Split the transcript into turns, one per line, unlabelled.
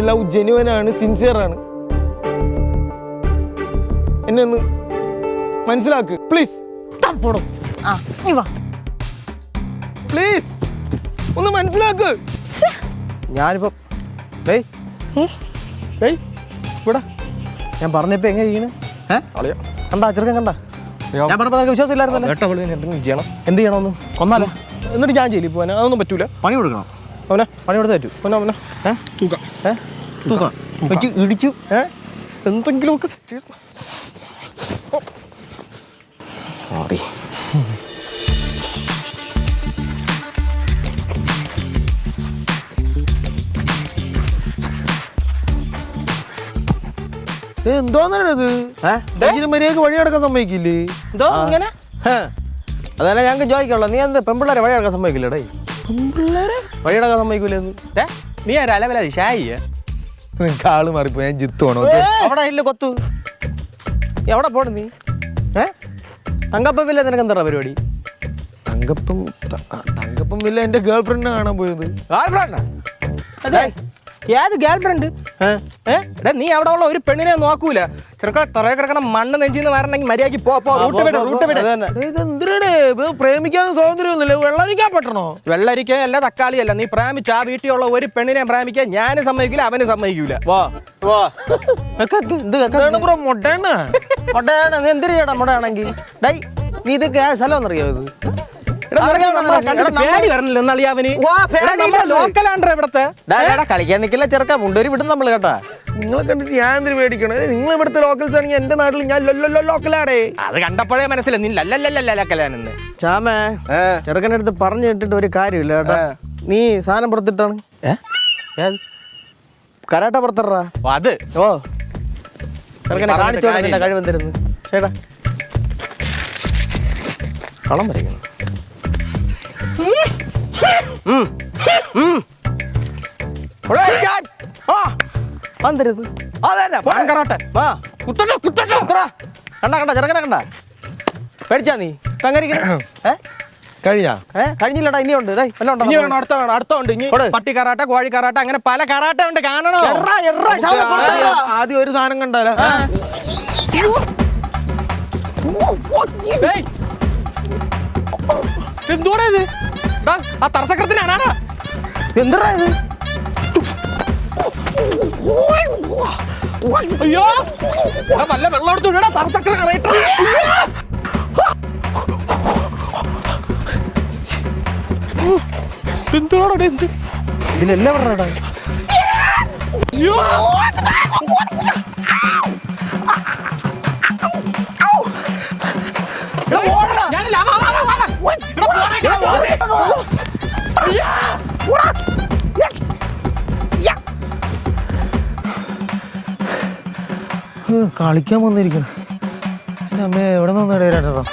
എൻ്റെ ലവ് ജെന്യുവനാണ്, സിൻസിയറാണ്. എന്നെ ഒന്ന് മനസ്സിലാക്ക് പ്ലീസ്. പ്ലീസ് ഒന്ന് മനസ്സിലാക്ക്.
ഞാനിപ്പം ഇവിടെ ഞാൻ പറഞ്ഞപ്പോ എങ്ങനെ ചെയ്യണേ? കണ്ടാ ചെറുക്കൻ കണ്ടാ? ഞാൻ പറഞ്ഞപ്പോ നിനക്ക് വിശ്വാസം ഇല്ലായിരുന്നല്ലോ. ചെയ്യണം. എന്ത് ചെയ്യണമെന്ന്? കൊന്നാലോ? എന്നിട്ട് ഞാൻ ജയിലിൽ പോകാൻ അതൊന്നും പറ്റൂല. പണി കൊടുക്കണം അവനെ. പണി കൊടുത്ത് പറ്റൂ അവനെ. തൂക്കാം ഇടിച്ചു എന്തെങ്കിലുമൊക്കെ സോറി.
എന്തോന്നാണിത്? മര്യാദക്ക് വഴി നടക്കാൻ സമ്മതിക്കില്ലേ?
എന്തോ ഇങ്ങനെ? അതല്ല ഞങ്ങൾക്ക് ചോദിക്കുള്ളൂ. നീ എന്ത് പെൺപിള്ളേരെ വഴി നടക്കാൻ സമ്മതിക്കില്ലേടേ?
പെൺപിള്ളേരെ
വഴി നടക്കാൻ സമ്മതിക്കൂലെന്ന്? നീ അലവല ഷായി
നിനക്ക് ആള് മാറിപ്പോ. ഞാൻ ജിത്തുവാണോ?
അവിടെ ഇല്ല കൊത്തു. എവിടെ പോണു നീ? തങ്കപ്പം വില്ല നിനക്ക് എന്താ പരിപാടി?
തങ്കപ്പം വില്ല എന്റെ ഗേൾ ഫ്രണ്ടിനെ കാണാൻ പോയത്.
ഏത് ഗേൾ ഫ്രണ്ട്? നീ അവിടെ ഉള്ള ഒരു പെണ്ണിനെ നോക്കൂല. ചെറുക്ക തറയെ കിടക്കണം മണ്ണ് നെഞ്ചിന്ന് വരണമെങ്കിൽ മര്യാദക്ക്
പ്രേമിക്കാനും സ്വാതന്ത്ര്യമൊന്നുമില്ല. വെള്ളരിക്കാൻ പറ്റണോ?
വെള്ളരിക്ക അല്ല തക്കാളിയല്ല. നീ പ്രേമിച്ച ആ വീട്ടിലുള്ള ഒരു പെണ്ണിനെ പ്രേമിക്കാൻ ഞാനും സമ്മതിക്കില്ല, അവനും സമ്മതിക്കൂല. മൊട്ടയാണ്. നീ എന്തിനു ചെയ്യണം മൊട്ടയാണെങ്കിൽ? ഡൈ നീ ഇത് സ്ഥലം എന്നറിയോ? കളിക്കാൻ നിൽക്കില്ല ചെറുക്ക. മുണ്ടൂരി വിടും നമ്മള് കേട്ടാ.
നിങ്ങളെ കണ്ടിട്ട് ഞാൻ എന്തിനു പേടിക്കണേ? നിങ്ങൾ ഇവിടുത്തെ ലോക്കൽസ് ആണെങ്കിൽ എന്റെ നാട്ടിൽ ഞാൻ ലോക്കലാടേ.
അത് കണ്ടപ്പോഴേ മനസ്സിലായി നീ ലോക്കലാണെന്ന്. ചാമേ ചെറുക്കൻ്റെ അടുത്ത് പറഞ്ഞു കേട്ടിട്ട് ഒരു കാര്യമില്ല കേട്ടാ. നീ സാധനം പുറത്തിട്ടാണ് കരാട്ട പുറത്തിടാ. അത് ചെറുക്കനെ കാണിച്ചോട്ടെ കഴിവെന്തിരുന്നു. ചേട്ടാ കളം വരയ്ക്കണം. കണ്ട ചെറുക്കനെ കണ്ട പേടിച്ചാ നീ? കഴിഞ്ഞില്ലടാ. ഇനിയുണ്ട്. അടുത്തുണ്ട്. പട്ടി കറാട്ട, കോഴി കറാട്ട, അങ്ങനെ പല കറാട്ട ഉണ്ട്. കാണണോ?
ആദ്യം ഒരു സാധനം കണ്ടാലോ?
എന്തോടാ ഇത്? ആ തർശക്രത്തിനാണാ? എന്താ ഇത്? അയ്യോ നല്ല വെള്ളം എടുത്തു വിടാ. തർശക്ര എന്തോടാ എന്ത് ഇതിലെല്ലാം പറഞ്ഞാ?
കളിക്കാൻ വന്നിരിക്കുന്നു. അമ്മേ എവിടെ നിന്ന് ഇടയിലാട്ടോ?